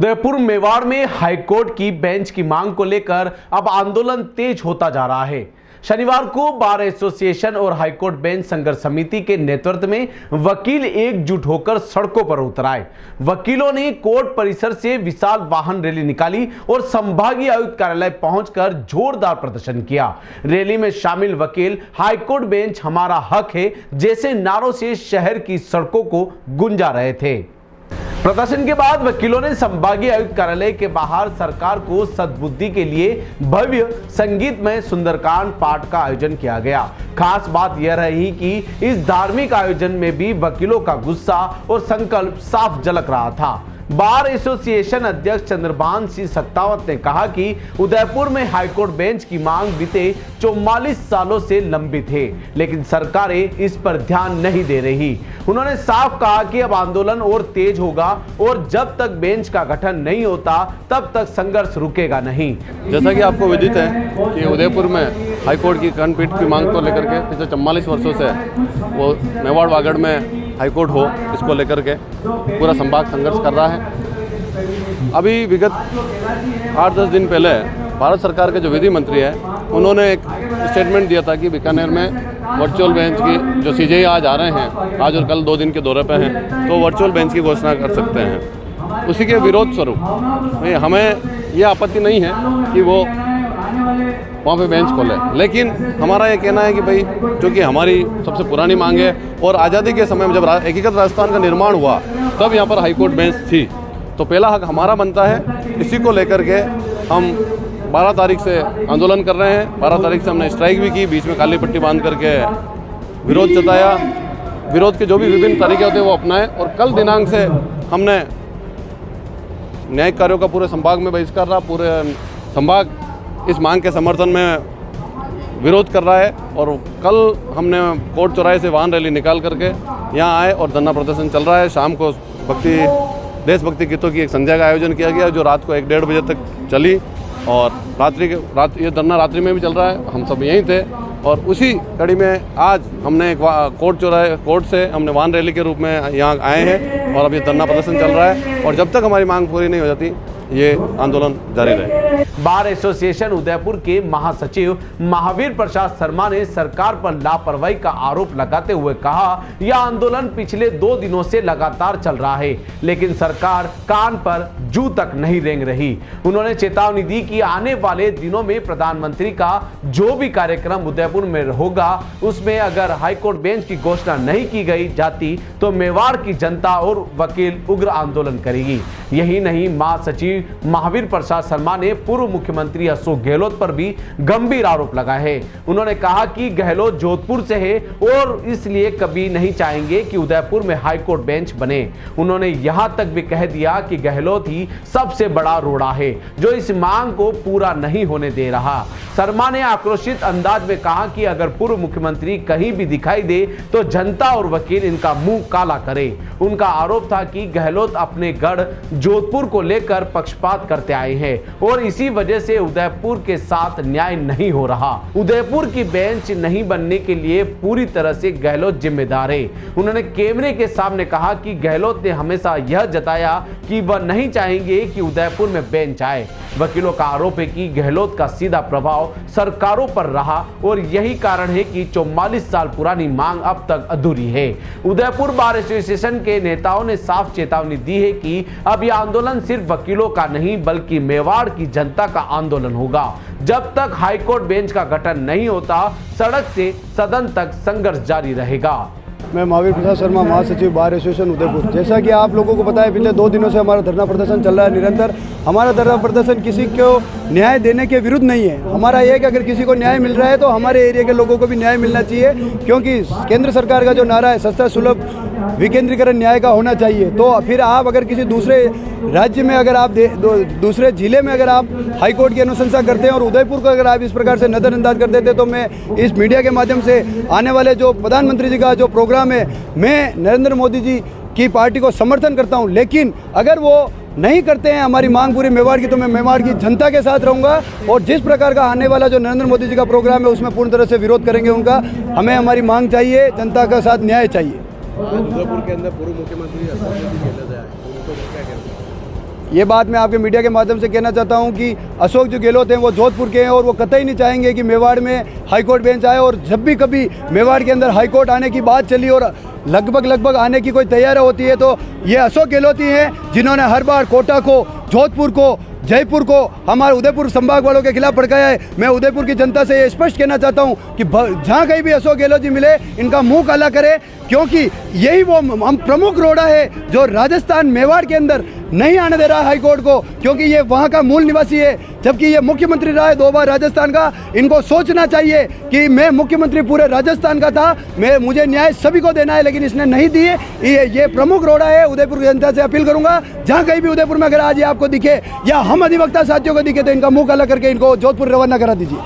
उदयपुर मेवाड़ में हाईकोर्ट की बेंच की मांग को लेकर अब आंदोलन तेज होता जा रहा है। शनिवार को बार एसोसिएशन और हाईकोर्ट बेंच संघर्ष समिति के नेतृत्व में वकील एकजुट होकर सड़कों पर उतर आए। वकीलों ने कोर्ट परिसर से विशाल वाहन रैली निकाली और संभागीय आयुक्त कार्यालय पहुंचकर जोरदार प्रदर्शन किया। रैली में शामिल वकील हाईकोर्ट बेंच हमारा हक है जैसे नारों से शहर की सड़कों को गुंजा रहे थे। प्रदर्शन के बाद वकीलों ने संभागीय आयुक्त कार्यालय के बाहर सरकार को सद्बुद्धि के लिए भव्य संगीतमय सुंदरकांड पाठ का आयोजन किया गया। खास बात यह रही कि इस धार्मिक आयोजन में भी वकीलों का गुस्सा और संकल्प साफ झलक रहा था। बार एसोसिएशन अध्यक्ष चंद्रभान सिंह सत्तावत ने कहा कि उदयपुर में हाईकोर्ट बेंच की मांग बीते 44 सालों से लंबित है, लेकिन सरकारें इस पर ध्यान नहीं दे रही। उन्होंने साफ कहा कि अब आंदोलन और तेज होगा और जब तक बेंच का गठन नहीं होता तब तक संघर्ष रुकेगा नहीं। जैसा कि आपको विदित है कि उदयपुर में हाईकोर्ट की खंडपीठ की मांग को लेकर के पिछले 44 वर्षों से वो मेवाड़ वागड़ में हाईकोर्ट हो, इसको लेकर के पूरा संभाग संघर्ष कर रहा है। अभी विगत 8-10 दिन पहले भारत सरकार के जो विधि मंत्री है उन्होंने एक स्टेटमेंट दिया था कि बीकानेर में वर्चुअल बेंच की जो सीजेआई आज आ रहे हैं, आज और कल 2 दिन के दौरे पे हैं, तो वर्चुअल बेंच की घोषणा कर सकते हैं। उसी के विरोध स्वरूप हमें यह आपत्ति नहीं है कि वो वहाँ पे बेंच खोले, लेकिन हमारा ये कहना है कि भाई जो कि हमारी सबसे पुरानी मांग है और आज़ादी के समय में जब एकीकृत राजस्थान का निर्माण हुआ तब यहाँ पर हाईकोर्ट बेंच थी, तो पहला हक हमारा बनता है। इसी को लेकर के हम 12 तारीख से आंदोलन कर रहे हैं। 12 तारीख से हमने स्ट्राइक भी की, बीच में काली पट्टी बांध करके विरोध जताया। विरोध के जो भी विभिन्न तरीके होते हैं वो अपनाएं और कल दिनांक से हमने न्यायिक कार्यों का पूरे संभाग में बहिष्कार रहा। पूरे संभाग इस मांग के समर्थन में विरोध कर रहा है और कल हमने कोर्ट चौराहे से वाहन रैली निकाल करके यहाँ आए और धरना प्रदर्शन चल रहा है। शाम को देशभक्ति गीतों की एक संध्या का आयोजन किया गया जो रात को 1-1:30 बजे तक चली और ये धरना रात्रि में भी चल रहा है। हम सब यहीं थे और उसी कड़ी में आज हमने एक कोर्ट से हमने वाहन रैली के रूप में यहाँ आए हैं और अब ये धरना प्रदर्शन चल रहा है और जब तक हमारी मांग पूरी नहीं हो जाती ये आंदोलन जारी रहेगा। बार एसोसिएशन उदयपुर के महासचिव महावीर प्रसाद शर्मा ने सरकार पर लापरवाही का आरोप लगाते हुए कहा, यह आंदोलन पिछले 2 दिनों से लगातार चल रहा है, लेकिन सरकार कान पर जू तक नहीं रेंग रही। उन्होंने चेतावनी दी कि आने वाले दिनों में प्रधानमंत्री का जो भी कार्यक्रम उदयपुर में होगा उसमें अगर हाईकोर्ट बेंच की घोषणा नहीं की गई जाती तो मेवाड़ की जनता और वकील उग्र आंदोलन करेगी। यही नहीं, महासचिव महावीर प्रसाद शर्मा ने पूर्व मुख्यमंत्री अशोक गहलोत पर भी गंभीर आरोप लगाए हैं। उन्होंने कहा कि गहलोत जोधपुर से है और इसलिए कभी नहीं चाहेंगे कि उदयपुर में हाईकोर्ट बेंच बने। उन्होंने यहां तक भी कह दिया कि गहलोत ही सबसे बड़ा रोड़ा है जो इस मांग को पूरा नहीं होने दे रहा। शर्मा ने आक्रोशित अंदाज में कहा कि अगर पूर्व मुख्यमंत्री कहीं भी दिखाई दे तो जनता और वकील इनका मुंह काला करे। उनका आरोप था कि गहलोत अपने गढ़ जोधपुर को लेकर पक्षपात करते आए हैं और इसी वजह से उदयपुर के साथ न्याय नहीं हो रहा। उदयपुर की बेंच नहीं बनने के लिए पूरी तरह से गहलोत जिम्मेदार है। उन्होंने कैमरे के सामने कहा कि गहलोत ने हमेशा यह जताया कि वह नहीं चाहेंगे कि उदयपुर में बेंच आए। वकीलों का आरोप है कि गहलोत का सीधा प्रभाव सरकारों पर रहा और यही कारण है कि 44 साल पुरानी मांग अब तक अधूरी है। उदयपुर बार एसोसिएशन के नेताओं ने साफ चेतावनी दी है कि अब यह आंदोलन सिर्फ वकीलों का नहीं बल्कि मेवाड़ की जनता का आंदोलन होगा। जब तक हाईकोर्ट बेंच का गठन नहीं होता सड़क से सदन तक संघर्ष जारी रहेगा। मैं महावीर प्रसाद शर्मा, महासचिव बार एसोसिएशन उदयपुर। जैसा कि आप लोगों को पता है पिछले 2 दिनों से हमारा धरना प्रदर्शन चल रहा है निरंतर। हमारा धरना प्रदर्शन किसी को न्याय देने के विरुद्ध नहीं है। हमारा ये है कि अगर किसी को न्याय मिल रहा है तो हमारे एरिया के लोगों को भी न्याय मिलना चाहिए, क्योंकि केंद्र सरकार का जो नारा है सस्ता सुलभ विकेंद्रीकरण न्याय का होना चाहिए। तो फिर आप अगर किसी दूसरे राज्य में अगर आप दूसरे जिले में अगर आप हाईकोर्ट की अनुशंसा करते हैं और उदयपुर को अगर आप इस प्रकार से नज़रअंदाज कर देते तो मैं इस मीडिया के माध्यम से आने वाले जो प्रधानमंत्री जी का जो प्रोग्राम है, मैं नरेंद्र मोदी जी की पार्टी को समर्थन करता हूं, लेकिन अगर वो नहीं करते हैं हमारी मांग पूरी मेवाड़ की तो मैं मेवाड़ की जनता के साथ रहूंगा और जिस प्रकार का आने वाला जो नरेंद्र मोदी जी का प्रोग्राम है उसमें पूर्ण तरह से विरोध करेंगे उनका। हमें हमारी मांग चाहिए, जनता के साथ न्याय चाहिए। उदयपुर के अंदर पूर्व मुख्यमंत्री अशोक गहलोत ये बात मैं आपके मीडिया के माध्यम से कहना चाहता हूं कि अशोक जो गहलोत हैं वो जोधपुर के हैं और वो कतई नहीं चाहेंगे कि मेवाड़ में हाईकोर्ट बेंच आए। और जब भी कभी मेवाड़ के अंदर हाईकोर्ट आने की बात चली और लगभग आने की कोई तैयारी होती है तो ये अशोक गहलोत ही हैं जिन्होंने हर बार कोटा को, जोधपुर को, जयपुर को, हमारे उदयपुर संभाग वालों के खिलाफ भड़काया है। मैं उदयपुर की जनता से ये स्पष्ट कहना चाहता हूं कि जहां कहीं भी अशोक गहलोत जी मिले इनका मुंह काला करे, क्योंकि यही वो हम प्रमुख रोड़ा है जो राजस्थान मेवाड़ के अंदर नहीं आने दे रहा है हाईकोर्ट को, क्योंकि ये वहां का मूल निवासी है, जबकि ये मुख्यमंत्री रहा है 2 बार राजस्थान का। इनको सोचना चाहिए कि मैं मुख्यमंत्री पूरे राजस्थान का था, मुझे न्याय सभी को देना है, लेकिन इसने नहीं दिए। ये प्रमुख रोड़ा है। उदयपुर की जनता से अपील करूंगा, जहां कहीं भी उदयपुर में अगर आज ये आपको दिखे या हम अधिवक्ता साथियों को दिखे तो इनका मुंह काला करके इनको जोधपुर रवाना करा दीजिए।